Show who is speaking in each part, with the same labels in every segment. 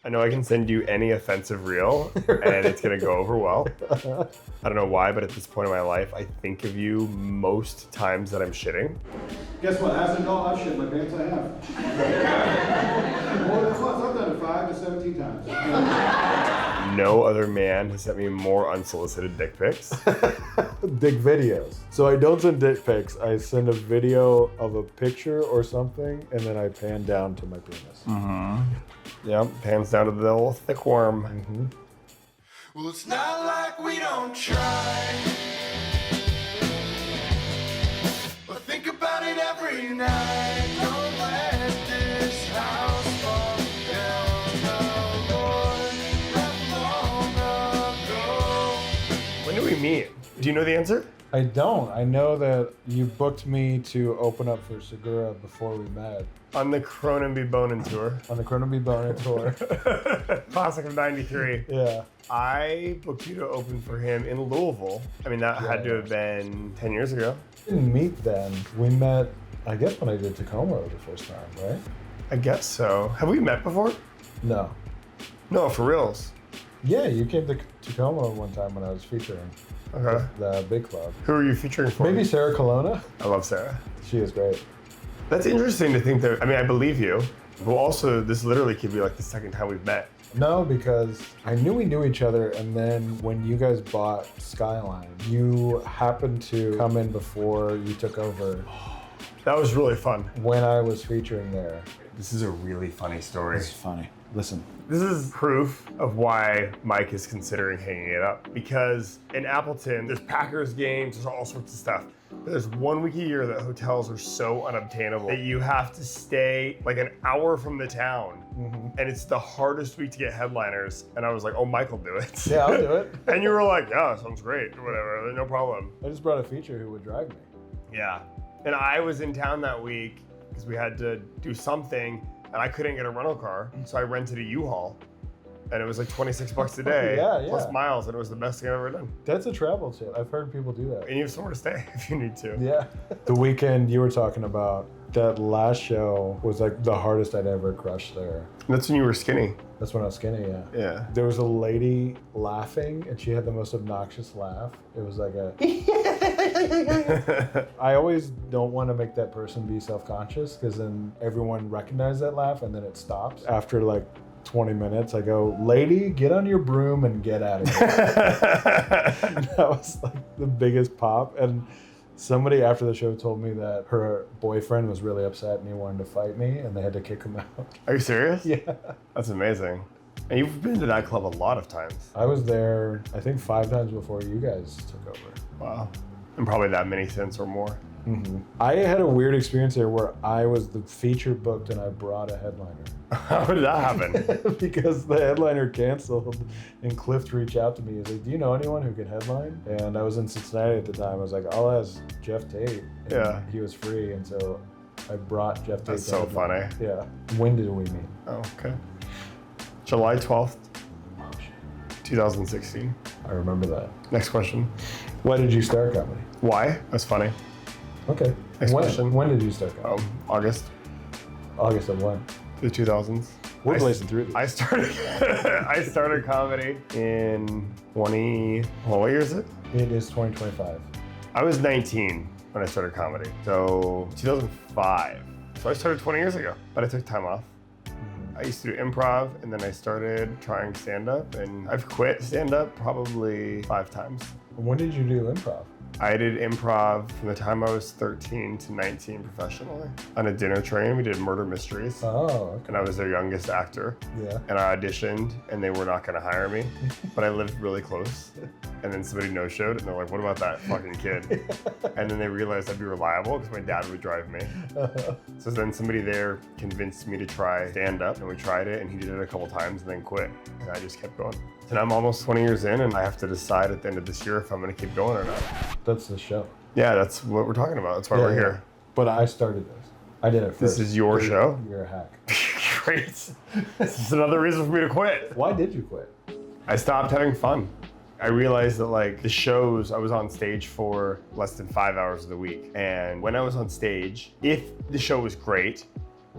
Speaker 1: I know I can send you any offensive reel and it's gonna go over well. I don't know why, but at this point in my life, I think of you most times that I'm shitting.
Speaker 2: Guess what? As an adult, I've shit my pants. I have. More than once. I've done it 5 to 17 times.
Speaker 1: No other man has sent me more unsolicited dick pics.
Speaker 3: Dick videos. So I don't send dick pics. I send a video of a picture or something, and then I pan down to my penis.
Speaker 1: Yep, pans down to the little thick worm.
Speaker 4: Well, it's not like we don't try, but think about it every night. Don't let this house fall down. The Lord left long ago.
Speaker 1: When do we meet? Do you know the answer?
Speaker 3: I don't. I know that you booked me to open up for Segura before we met.
Speaker 1: On the Cronin Be Bonin tour.
Speaker 3: On the Cronin Be Bonin tour.
Speaker 1: Classic of 93.
Speaker 3: Yeah.
Speaker 1: I booked you to open for him in Louisville. I mean, that had to have been 10 years ago.
Speaker 3: We didn't meet then. We met, I guess, when I did Tacoma the first time, right?
Speaker 1: I guess so. Have we met before?
Speaker 3: No.
Speaker 1: No, for reals.
Speaker 3: Yeah, you came to Tacoma one time when I was featuring
Speaker 1: Okay.
Speaker 3: the big club.
Speaker 1: Who are you featuring for?
Speaker 3: Maybe Sarah Colonna.
Speaker 1: I love Sarah.
Speaker 3: She is great.
Speaker 1: That's interesting to think that, I mean, I believe you. But also, this literally could be like the second time we've met.
Speaker 3: No, because I knew we knew each other, and then when you guys bought Skyline, you happened to come in before you took over
Speaker 1: That was really fun.
Speaker 3: when I was featuring there.
Speaker 1: This is a really funny story.
Speaker 3: It's funny. Listen.
Speaker 1: This is proof of why Mike is considering hanging it up. Because in Appleton, there's Packers games, there's all sorts of stuff. But there's 1 week a year that hotels are so unobtainable that you have to stay like an hour from the town. And it's the hardest week to get headliners. And I was like, oh, Mike will do it.
Speaker 3: Yeah, I'll do it.
Speaker 1: And you were like, yeah, sounds great, or whatever, no problem.
Speaker 3: I just brought a feature who would drive me.
Speaker 1: Yeah. And I was in town that week because we had to do something and I couldn't get a rental car. So I rented a U-Haul and it was like 26 bucks a day
Speaker 3: Yeah.
Speaker 1: plus miles, and it was the best thing I've ever done.
Speaker 3: That's a travel tip. I've heard people do that.
Speaker 1: And you have somewhere to stay if you need to.
Speaker 3: Yeah. The weekend you were talking about, that last show was like the hardest I'd ever crushed there.
Speaker 1: That's when you were skinny.
Speaker 3: That's when I was skinny, yeah.
Speaker 1: Yeah.
Speaker 3: There was a lady laughing, and she had the most obnoxious laugh. It was like a... I always don't want to make that person be self-conscious, because then everyone recognizes that laugh, and then it stops. After like 20 minutes, I go, lady, get on your broom and get out of here. That was like the biggest pop. And somebody after the show told me that her boyfriend was really upset and he wanted to fight me, and they had to kick him out.
Speaker 1: Are you serious?
Speaker 3: Yeah.
Speaker 1: That's amazing. And you've been to that club a lot of times.
Speaker 3: I was there, I think 5 times before you guys took over.
Speaker 1: Wow. And probably that many since or more.
Speaker 3: I had a weird experience there where I was the feature booked and I brought a headliner.
Speaker 1: How did that happen?
Speaker 3: Because the headliner canceled, and Cliff reached out to me. He was like, do you know anyone who could headline? And I was in Cincinnati at the time. I was like, I'll ask Jeff Tate. And
Speaker 1: Yeah.
Speaker 3: he was free, and so I brought Jeff Tate.
Speaker 1: That's
Speaker 3: to
Speaker 1: so
Speaker 3: headline.
Speaker 1: funny.
Speaker 3: Yeah. When did we meet?
Speaker 1: Oh, okay. July 12th, 2016.
Speaker 3: I remember that.
Speaker 1: Next question.
Speaker 3: Why did you start comedy?
Speaker 1: Why? That's funny.
Speaker 3: Okay.
Speaker 1: Next question.
Speaker 3: When did you start comedy?
Speaker 1: August,
Speaker 3: August of when?
Speaker 1: the 2000s.
Speaker 3: We're blazing through these.
Speaker 1: I started comedy in what year is it?
Speaker 3: It is 2025.
Speaker 1: I was 19 when I started comedy. So 2005. So I started 20 years ago, but I took time off. I used to do improv, and then I started trying stand-up, and I've quit stand-up probably 5 times.
Speaker 3: When did you do improv?
Speaker 1: I did improv from the time I was 13 to 19 professionally. On a dinner train, we did murder mysteries.
Speaker 3: Oh, okay.
Speaker 1: And I was their youngest actor.
Speaker 3: Yeah.
Speaker 1: And I auditioned, and they were not gonna hire me, but I lived really close. And then somebody no-showed, and they're like, what about that fucking kid? And then they realized I'd be reliable because my dad would drive me. So then somebody there convinced me to try stand-up, and we tried it, and he did it a couple times and then quit. And I just kept going. And I'm almost 20 years in, and I have to decide at the end of this year if I'm gonna keep going or not.
Speaker 3: That's the show.
Speaker 1: Yeah, that's what we're talking about. That's why we're here.
Speaker 3: But I started this. I did it first.
Speaker 1: This is your show?
Speaker 3: You're a hack.
Speaker 1: Great. This is another reason for me to quit.
Speaker 3: Why did you quit?
Speaker 1: I stopped having fun. I realized that like the shows, I was on stage for less than 5 hours of the week. And when I was on stage, if the show was great,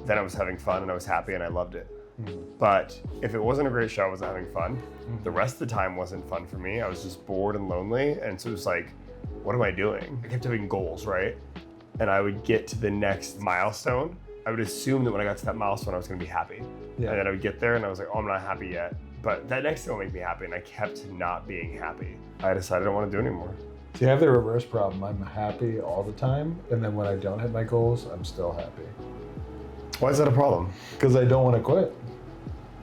Speaker 1: then I was having fun and I was happy and I loved it. But if it wasn't a great show, I wasn't having fun. The rest of the time wasn't fun for me. I was just bored and lonely. And so it was like, what am I doing? I kept having goals, right? And I would get to the next milestone. I would assume that when I got to that milestone, I was gonna be happy.
Speaker 3: Yeah.
Speaker 1: And then I would get there and I was like, oh, I'm not happy yet. But that next thing will make me happy. And I kept not being happy. I decided I don't want to do it anymore.
Speaker 3: See, I have the reverse problem. I'm happy all the time, and then when I don't hit my goals, I'm still happy.
Speaker 1: Why is that a problem?
Speaker 3: Because I don't want to quit.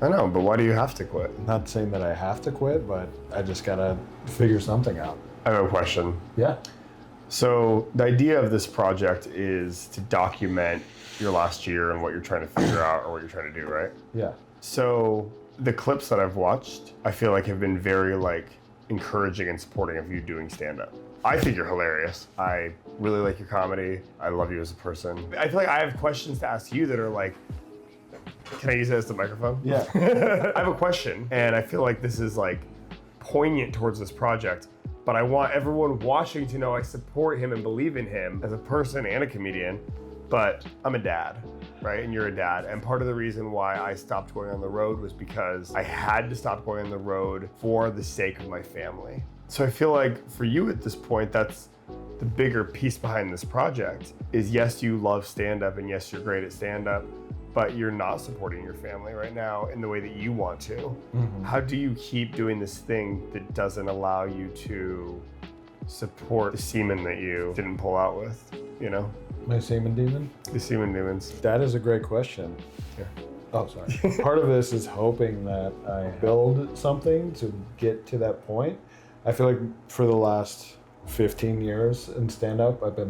Speaker 1: I know, but why do you have to quit?
Speaker 3: I'm not saying that I have to quit, but I just gotta figure something out.
Speaker 1: I have a question.
Speaker 3: Yeah.
Speaker 1: So the idea of this project is to document your last year and what you're trying to figure out or what you're trying to do, right?
Speaker 3: Yeah.
Speaker 1: So the clips that I've watched, I feel like have been very encouraging and supporting of you doing stand-up. I think you're hilarious. I really like your comedy. I love you as a person. I feel like I have questions to ask you that are like, can I use it as the microphone?
Speaker 3: Yeah.
Speaker 1: I have a question, and I feel like this is poignant towards this project, but I want everyone watching to know I support him and believe in him as a person and a comedian, but I'm a dad, right? And you're a dad. And part of the reason why I stopped going on the road was because I had to stop going on the road for the sake of my family. So I feel like for you at this point, that's the bigger piece behind this project is yes, you love stand-up and yes, you're great at stand-up, but you're not supporting your family right now in the way that you want to. Mm-hmm. How do you keep doing this thing that doesn't allow you to support the semen that you didn't pull out with, you know?
Speaker 3: My semen demon?
Speaker 1: The semen demons.
Speaker 3: That is a great question.
Speaker 1: Yeah.
Speaker 3: Oh, sorry. Part of this is hoping that I build something to get to that point. I feel like for the last 15 years in stand-up, I've been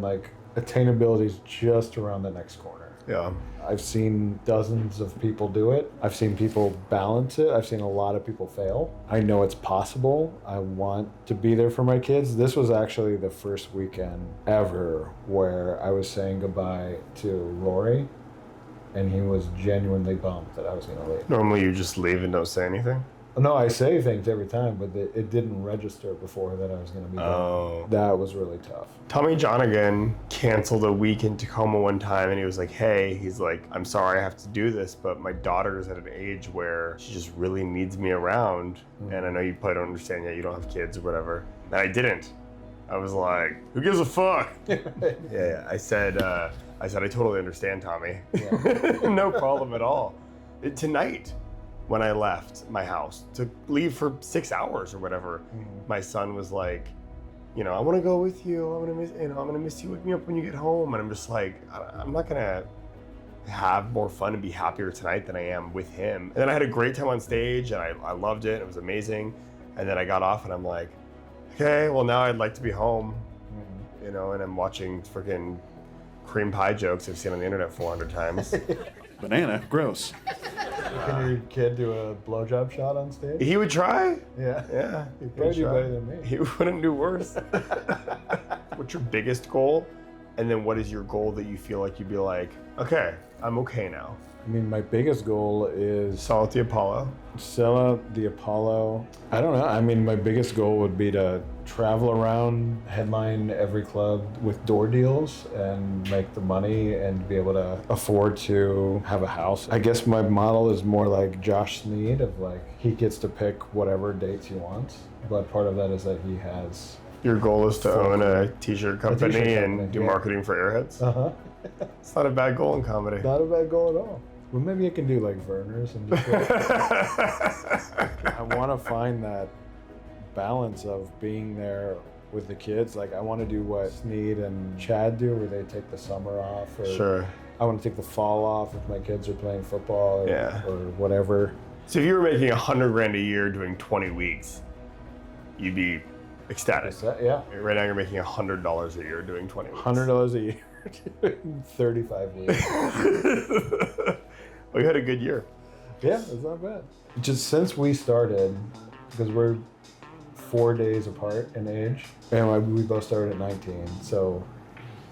Speaker 3: attainability is just around the next corner.
Speaker 1: Yeah.
Speaker 3: I've seen dozens of people do it. I've seen people balance it. I've seen a lot of people fail. I know it's possible. I want to be there for my kids. This was actually the first weekend ever where I was saying goodbye to Rory, and he was genuinely bummed that I was going to leave.
Speaker 1: Normally you just leave and don't say anything?
Speaker 3: No, I say things every time, but it didn't register before that I was going to be done.
Speaker 1: Oh.
Speaker 3: That was really tough.
Speaker 1: Tommy Johnigan canceled a week in Tacoma one time and he was like, hey, he's like, I'm sorry I have to do this, but my daughter's at an age where she just really needs me around. Mm-hmm. And I know you probably don't understand yet, you don't have kids or whatever. And I didn't. I was like, who gives a fuck? Yeah, I said, I totally understand, Tommy. Yeah. No problem at all. Tonight, when I left my house to leave for 6 hours or whatever, my son was like, I want to go with you. I'm gonna miss you. Wake me up when you get home. And I'm just like, I'm not gonna have more fun and be happier tonight than I am with him. And then I had a great time on stage and I loved it. It was amazing. And then I got off and I'm like, okay, well now I'd like to be home, and I'm watching freaking cream pie jokes I've seen on the internet 400 times.
Speaker 5: Banana, gross.
Speaker 3: Can your kid do a blowjob shot on stage?
Speaker 1: He would try.
Speaker 3: Yeah. He'd probably do better than me.
Speaker 1: He wouldn't do worse. What's your biggest goal? And then what is your goal that you feel like you'd be like, okay, I'm okay now?
Speaker 3: I mean, my biggest goal is
Speaker 1: Sell at the Apollo.
Speaker 3: Sell out the Apollo. I don't know. I mean, my biggest goal would be to travel around, headline every club with door deals and make the money and be able to afford to have a house. I guess my model is more like Josh Sneed of he gets to pick whatever dates he wants. But part of that is that he has...
Speaker 1: Your goal is to own a t-shirt company and do marketing for Airheads?
Speaker 3: Uh-huh.
Speaker 1: It's not a bad goal in comedy.
Speaker 3: Not a bad goal at all. Well, maybe I can do Verner's and just I want to find that balance of being there with the kids. I want to do what Sneed and Chad do, where they take the summer off. Or
Speaker 1: sure.
Speaker 3: I want to take the fall off if my kids are playing football or whatever.
Speaker 1: So if you were making $100,000 a year doing 20 weeks, you'd be ecstatic.
Speaker 3: Yeah.
Speaker 1: Right now you're making $100 a year doing 20 weeks.
Speaker 3: $100 a year doing 35 weeks.
Speaker 1: Well, you had a good year.
Speaker 3: Yeah, it's not bad. Just since we started, because we're 4 days apart in age, and we both started at 19, so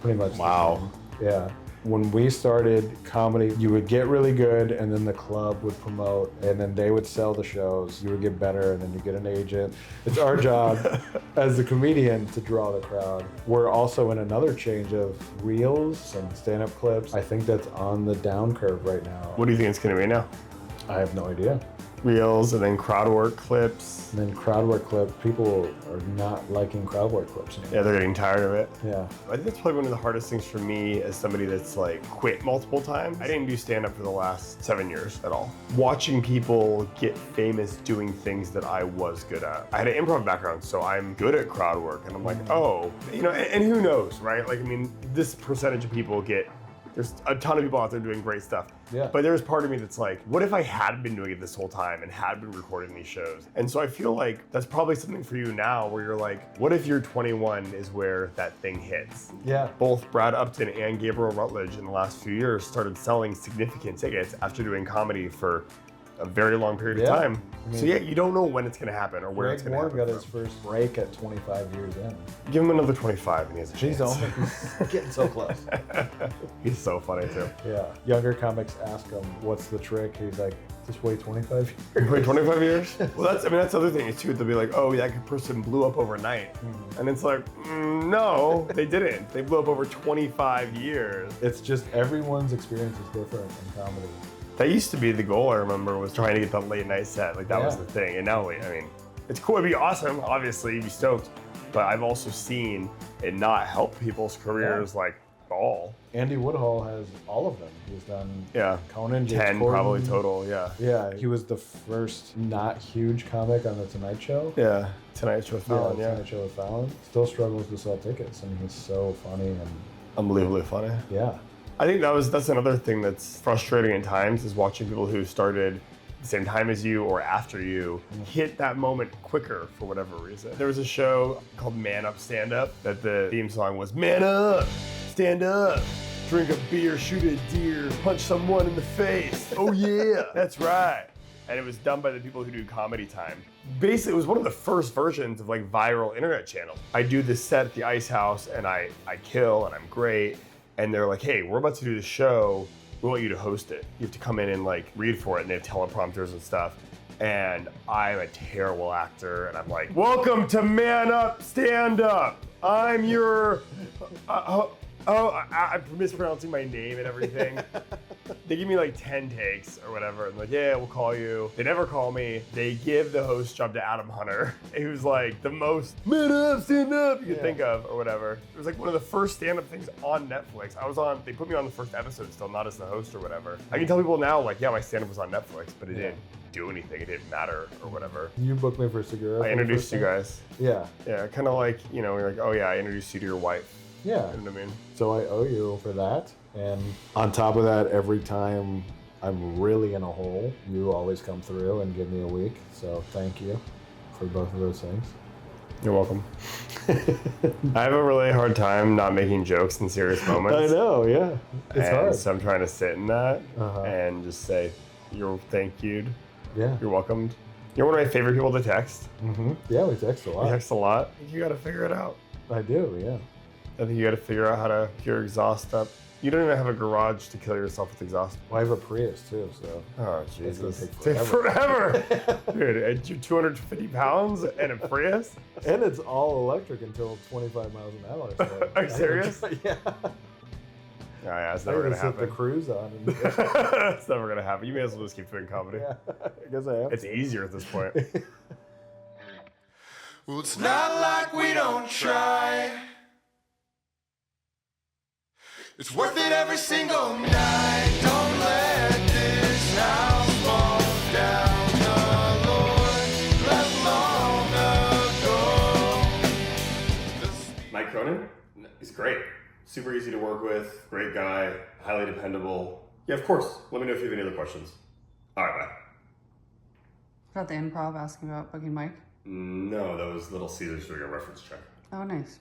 Speaker 3: pretty much.
Speaker 1: Wow.
Speaker 3: Yeah. When we started comedy, you would get really good, and then the club would promote, and then they would sell the shows. You would get better, and then you get an agent. It's our job as the comedian to draw the crowd. We're also in another change of reels and stand-up clips. I think that's on the down curve right now.
Speaker 1: What do you think it's going to be now?
Speaker 3: I have no idea.
Speaker 1: Reels, and then crowd work clips.
Speaker 3: And then crowd work clip, people are not liking crowd work clips anymore.
Speaker 1: Yeah, they're getting tired of it.
Speaker 3: Yeah.
Speaker 1: I think that's probably one of the hardest things for me as somebody that's like quit multiple times. I didn't do stand-up for the last 7 years at all. Watching people get famous doing things that I was good at. I had an improv background, so I'm good at crowd work. And I'm like, oh, you know, and who knows, right? Like, I mean, this percentage of people there's a ton of people out there doing great stuff.
Speaker 3: Yeah.
Speaker 1: But there's part of me that's like, what if I had been doing it this whole time and had been recording these shows? And so I feel like that's probably something for you now where you're like, what if you're 21 is where that thing hits?
Speaker 3: Yeah.
Speaker 1: Both Bradupton and Gabriel Rutledge in the last few years started selling significant tickets after doing comedy for a very long period of time.
Speaker 3: I mean,
Speaker 1: so yeah, you don't know when it's gonna happen or where it's gonna happen.
Speaker 3: Gregwarren got his first break at 25 years in.
Speaker 1: Give him another 25 and he has a
Speaker 3: He's
Speaker 1: chance.
Speaker 3: only getting so close.
Speaker 1: He's so funny too.
Speaker 3: Yeah. Younger comics ask him, what's the trick? He's like, just wait 25 years.
Speaker 1: Wait, 25 years? Well, that's the other thing is too, they'll be like, oh, that person blew up overnight. And it's like, no, they didn't. They blew up over 25 years.
Speaker 3: It's just everyone's experience is different in comedy.
Speaker 1: That used to be the goal, I remember, was trying to get that late night set. Like, that was the thing. And now, I mean, it's cool. It'd be awesome, obviously. You'd be stoked. But I've also seen it not help people's careers like all.
Speaker 3: Andy Woodhull has all of them. He's done Conan,
Speaker 1: 10
Speaker 3: Gordon.
Speaker 1: probably total, yeah.
Speaker 3: Yeah, he was the first not huge comic on the Tonight Show.
Speaker 1: Yeah, Tonight Show with Fallon,
Speaker 3: Tonight Show with Fallon. Still struggles to sell tickets, and he's so funny and
Speaker 1: unbelievably funny.
Speaker 3: yeah.
Speaker 1: I think that's another thing that's frustrating at times is watching people who started at the same time as you or after you hit that moment quicker for whatever reason. There was a show called Man Up, Stand Up that the theme song was Man Up, Stand Up, drink a beer, shoot a deer, punch someone in the face. Oh yeah, that's right. And it was done by the people who do Comedy Time. Basically, it was one of the first versions of like viral internet channels. I do this set at the Ice House and I kill and I'm great. And they're like, hey, we're about to do the show. We want you to host it. You have to come in and like read for it, and they have teleprompters and stuff. And I'm a terrible actor, and I'm like, welcome to Man Up, Stand Up. I'm your, I'm mispronouncing my name and everything. They give me like 10 takes or whatever, and like, yeah, we'll call you. They never call me. They give the host job to Adam Hunter, who's like the most Man Up, Stand Up you could think of or whatever. It was like one of the first stand-up things on Netflix. They put me on the first episode still, not as the host or whatever. I can tell people now, like, yeah, my stand-up was on Netflix, but it didn't do anything. It didn't matter or whatever.
Speaker 3: You booked me for Segura.
Speaker 1: I introduced you guys.
Speaker 3: Yeah.
Speaker 1: Yeah, kind of like, you know, you're like, oh yeah, I introduced you to your wife.
Speaker 3: Yeah.
Speaker 1: You know what I mean?
Speaker 3: So I owe you for that. And on top of that, every time I'm really in a hole, you always come through and give me a week. So thank you for both of those things.
Speaker 1: You're welcome. I have a really hard time not making jokes in serious moments.
Speaker 3: I know, yeah. It's hard.
Speaker 1: So I'm trying to sit in that and just say, you're thank you'd.
Speaker 3: Yeah.
Speaker 1: You're welcomed. You're one of my favorite people to text.
Speaker 3: Mm-hmm. Yeah, we text a lot.
Speaker 1: We text a lot. You got to figure it out.
Speaker 3: I do, yeah.
Speaker 1: I think you got to figure out how to cure exhaust up. You don't even have a garage to kill yourself with exhaust.
Speaker 3: Well, I have a Prius too, so.
Speaker 1: Oh,
Speaker 3: It's
Speaker 1: Jesus.
Speaker 3: gonna take forever.
Speaker 1: Dude, and you're 250 pounds and a Prius?
Speaker 3: And it's all electric until 25 miles an hour. So
Speaker 1: Are you serious?
Speaker 3: Yeah.
Speaker 1: Oh, yeah, it's
Speaker 3: I
Speaker 1: never
Speaker 3: gotta
Speaker 1: going to
Speaker 3: set the
Speaker 1: happen.
Speaker 3: cruise on. And,
Speaker 1: It's never going to happen. You may as well just keep doing comedy.
Speaker 3: yeah, I guess I have.
Speaker 1: It's easier at this point.
Speaker 4: Well, it's not like we don't try. It's worth it every single night. Don't let this house fall down. The Lord left long ago.
Speaker 1: Mike Cronin, he's great. Super easy to work with, great guy, highly dependable. Yeah, of course. Let me know if you have any other questions. All right, bye.
Speaker 6: Got the improv asking about booking Mike.
Speaker 1: No, that was Little Caesars doing a reference check.
Speaker 6: Oh, nice.